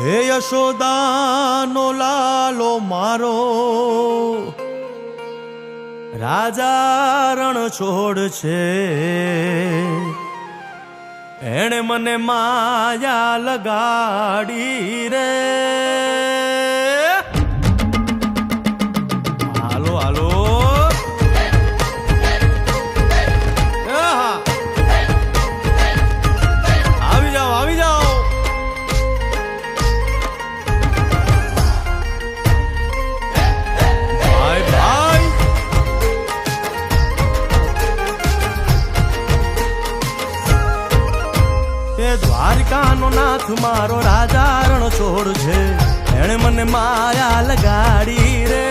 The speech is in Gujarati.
હે યશોદાનો લાલો મારો રાજા રણ છોડ છે, એણે મને માયા લગાડી રે. હાલો હાલો આવી જાઓ આવી જાઓ. ભાઈ ભાઈ એ દ્વારકાનો નાથ મારો રાજા રણ છોડ છે, એણે મને માયા લગાડી રે.